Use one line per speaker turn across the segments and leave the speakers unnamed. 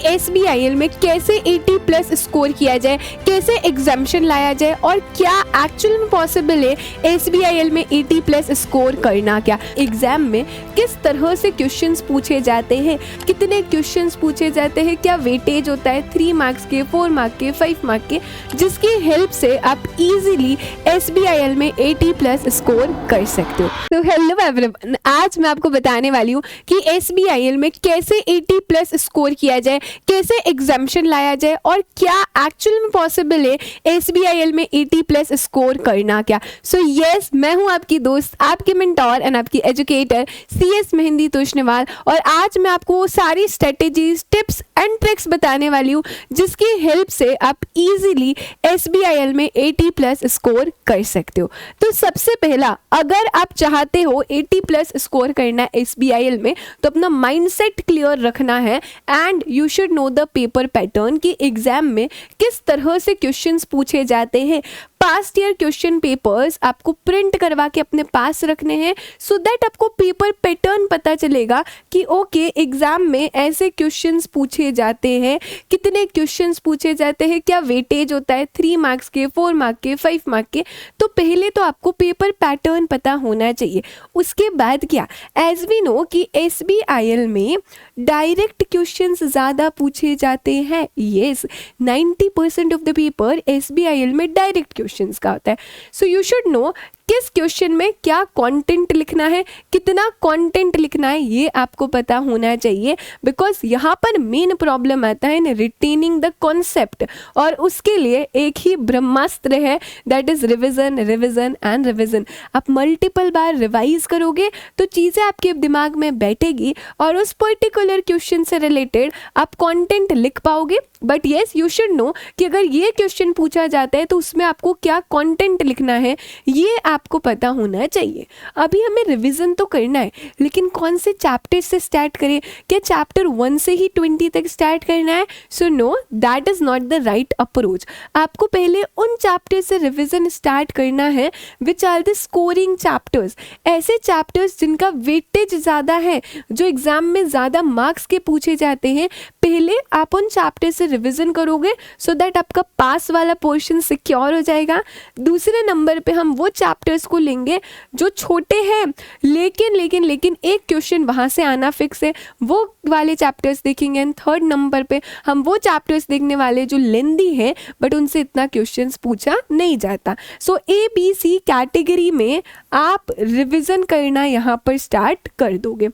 SBIL में कैसे 80 plus score किया जाए, कैसे एग्जाम्शन लाया जाए और क्या एक्चुअल में पॉसिबल है SBIL में 80 प्लस स्कोर करना। क्या एग्जाम में किस तरह से क्वेश्चंस पूछे जाते हैं, कितने क्वेश्चंस पूछे जाते हैं, क्या वेटेज होता है 3 मार्क्स के, 4 मार्क के, 5 मार्क के, जिसकी हेल्प से आप इजीली SBIL में 80 प्लस स्कोर कर सकते हो। तो हेलो एवरीवन, आज मैं आपको बताने वाली हूँ कि SBIL में कैसे 80 प्लस स्कोर किया जाए, कैसे एग्जाम्शन लाया जाए और क्या एक्चुअल में पॉसिबल है SBIL में 80 प्लस स्कोर करना। क्या यस, मैं हूँ आपकी दोस्त, आपकी मेंटोर एंड आपकी एजुकेटर CS मेहंदी तोशनेवाल, और आज मैं आपको सारी स्ट्रेटेजीज, टिप्स एंड ट्रिक्स बताने वाली हूँ जिसकी हेल्प से आप इजीली SBIL में 80 प्लस स्कोर कर सकते हो। तो सबसे पहला, अगर आप चाहते हो 80 प्लस स्कोर करना SBIL में, तो अपना माइंडसेट क्लियर रखना है and you should know the paper pattern कि एग्जाम में किस तरह से क्वेश्चंस पूछे जाते हैं। पास्ट ईयर क्वेश्चन पेपर्स आपको प्रिंट करवा के अपने पास रखने हैं सो दैट आपको पेपर पैटर्न पता चलेगा कि ओके एग्जाम में ऐसे क्वेश्चंस पूछे जाते हैं, कितने क्वेश्चंस पूछे जाते हैं, क्या वेटेज होता है 3 मार्क्स के, 4 मार्क के, 5 मार्क के। तो पहले तो आपको पेपर पैटर्न पता होना चाहिए। उसके बाद क्या, एज वी नो कि SBIL में डायरेक्ट क्वेश्चंस ज़्यादा पूछे जाते हैं। Yes, 90% of the paper SBIL में डायरेक्ट क्वेश्चंस का होता है। सो यू शुड नो किस क्वेश्चन में क्या कंटेंट लिखना है, कितना कंटेंट लिखना है, ये आपको पता होना चाहिए। बिकॉज यहाँ पर मेन प्रॉब्लम आता है इन रिटेनिंग द कॉन्सेप्ट, और उसके लिए एक ही ब्रह्मास्त्र है, that is revision, revision and revision. आप मल्टीपल बार रिवाइज करोगे तो चीज़ें आपके दिमाग में बैठेगी और उस पर्टिकुलर क्वेश्चन से रिलेटेड आप कंटेंट लिख पाओगे। But yes, you should know कि अगर ये क्वेश्चन पूछा जाता है तो उसमें आपको क्या कंटेंट लिखना है, ये आपको पता होना चाहिए। अभी हमें रिवीजन तो करना है, लेकिन कौन से चैप्टर से स्टार्ट करें? क्या चैप्टर 1 से ही 20 तक स्टार्ट करना है? So no, that is not the right approach. आपको पहले उन चैप्टर से रिवीजन स्टार्ट करना है which are the scoring chapters, ऐसे चैप्टर्स जिनका वेटेज ज़्यादा है, जो एग्जाम में ज़्यादा मार्क्स के पूछे जाते हैं। पहले आप उन चैप्टर से रिवीजन करोगे सो दैट आपका पास वाला पोर्शन सिक्योर हो जाएगा। दूसरे नंबर पे हम वो चैप्टर्स को लेंगे जो छोटे हैं, लेकिन एक क्वेश्चन वहाँ से आना फिक्स है, वो वाले चैप्टर्स देखेंगे। एंड थर्ड नंबर पे हम वो चैप्टर्स देखने वाले जो लेंदी है बट उनसे इतना क्वेश्चंस पूछा नहीं जाता। सो ABC कैटेगरी में आप रिवीजन करना यहाँ पर स्टार्ट कर दोगे।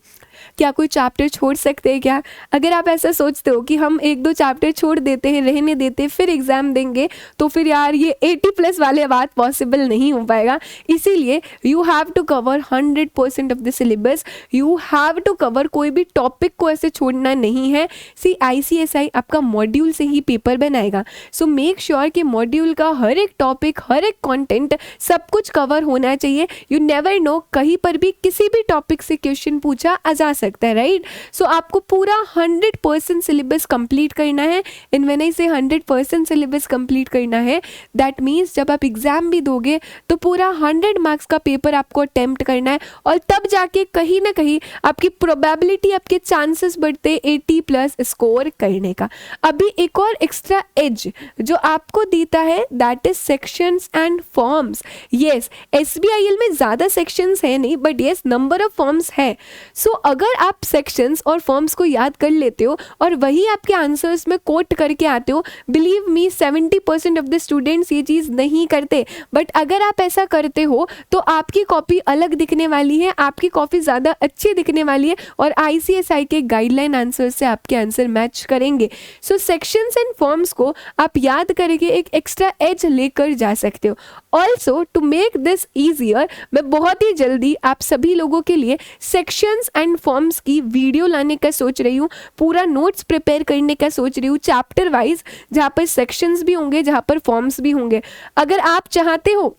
क्या कोई चैप्टर छोड़ सकते हैं क्या? अगर आप ऐसा सोचते हो कि हम 1-2 चैप्टर छोड़ देते हैं, रहने देते हैं, फिर एग्जाम देंगे, तो फिर यार ये 80 प्लस वाले बात पॉसिबल नहीं हो पाएगा। इसीलिए you have to cover 100% of the syllabus, you have to cover, कोई भी टॉपिक को ऐसे छोड़ना नहीं है। ICSI आपका मॉड्यूल से ही पेपर बनाएगा, सो मेक श्योर कि मॉड्यूल का हर एक टॉपिक, हर एक कंटेंट, सब कुछ कवर होना चाहिए। यू नेवर नो, कहीं पर भी किसी भी टॉपिक से क्वेश्चन पूछा जा सकता है, राइट? सो आपको पूरा 100% सिलेबस कंप्लीट करना है। इन व्हेन आई से 100% सिलेबस कंप्लीट करना है, दैट मीन्स जब आप एग्जाम भी दोगे तो पूरा 100 मार्क्स का पेपर आपको अटेम्प्ट करना है, और तब जाके कहीं ना कहीं आपकी प्रोबेबिलिटी, आपके चांसेस बढ़ते 80 प्लस स्कोर करने का। अभी एक और एक्स्ट्रा एज जो आपको देता है, that is sections and forms. Yes, SBIL में ज़्यादा सेक्शंस है नहीं, but yes number of forms है। सो अगर आप सेक्शंस और फॉर्म्स को याद कर लेते हो और वही आपके आंसर्स में कोट करके आते हो, believe me 70% of the students ये चीज़ नहीं करते। बट अगर आप ऐसा करते हो तो आपकी कॉपी अलग दिखने वाली है, आपकी कॉपी ज़्यादा अच्छी दिखने वाली है, और ICSI के गाइडलाइन आंसर से आपके आंसर मैच करेंगे। सो सेक्शंस एंड फॉर्म्स को आप याद करके एक एक्स्ट्रा एज लेकर जा सकते हो। Also to make this easier, मैं बहुत ही जल्दी आप सभी लोगों के लिए सेक्शंस एंड फॉर्म्स की वीडियो लाने का सोच रही हूँ, पूरा नोट्स प्रिपेयर करने का सोच रही हूँ चैप्टर वाइज, जहाँ पर सेक्शंस भी होंगे, जहाँ पर फॉर्म्स भी होंगे। अगर आप चाहते हो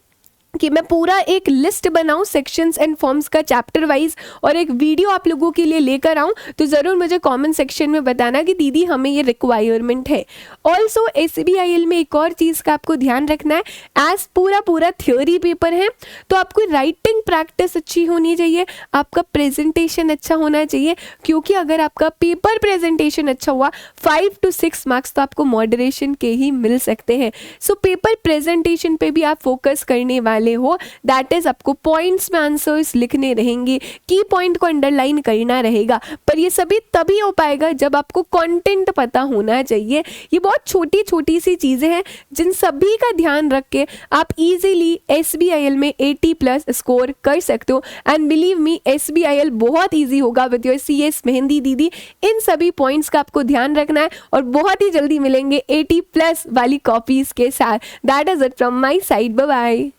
कि मैं पूरा एक लिस्ट बनाऊं सेक्शंस एंड फॉर्म्स का चैप्टर वाइज और एक वीडियो आप लोगों के लिए लेकर आऊं, तो ज़रूर मुझे कमेंट सेक्शन में बताना कि दीदी हमें ये रिक्वायरमेंट है। ऑल्सो SBIL में एक और चीज़ का आपको ध्यान रखना है, एज पूरा थ्योरी पेपर है तो आपको राइटिंग प्रैक्टिस अच्छी होनी चाहिए, आपका प्रेजेंटेशन अच्छा होना चाहिए, क्योंकि अगर आपका पेपर प्रेजेंटेशन अच्छा हुआ 5 to 6 मार्क्स तो आपको मॉडरेशन के ही मिल सकते हैं। सो पेपर प्रेजेंटेशन पे भी आप फोकस करने वाले हो, दैट इज आपको पॉइंट्स में आंसर्स लिखने रहेंगे, की पॉइंट को अंडरलाइन करना रहेगा, पर ये सभी तभी हो पाएगा जब आपको कंटेंट पता होना चाहिए। ये बहुत छोटी छोटी सी चीजें हैं जिन सभी का ध्यान रख के आप इजीली SBIL में 80+ स्कोर कर सकते हो। एंड बिलीव मी SBIL बहुत ईजी होगा विद योर CS मेहंदी दीदी। इन सभी पॉइंट्स का आपको ध्यान रखना है और बहुत ही जल्दी मिलेंगे 80+ वाली कॉपीज के साथ। That is it from my side, bye bye.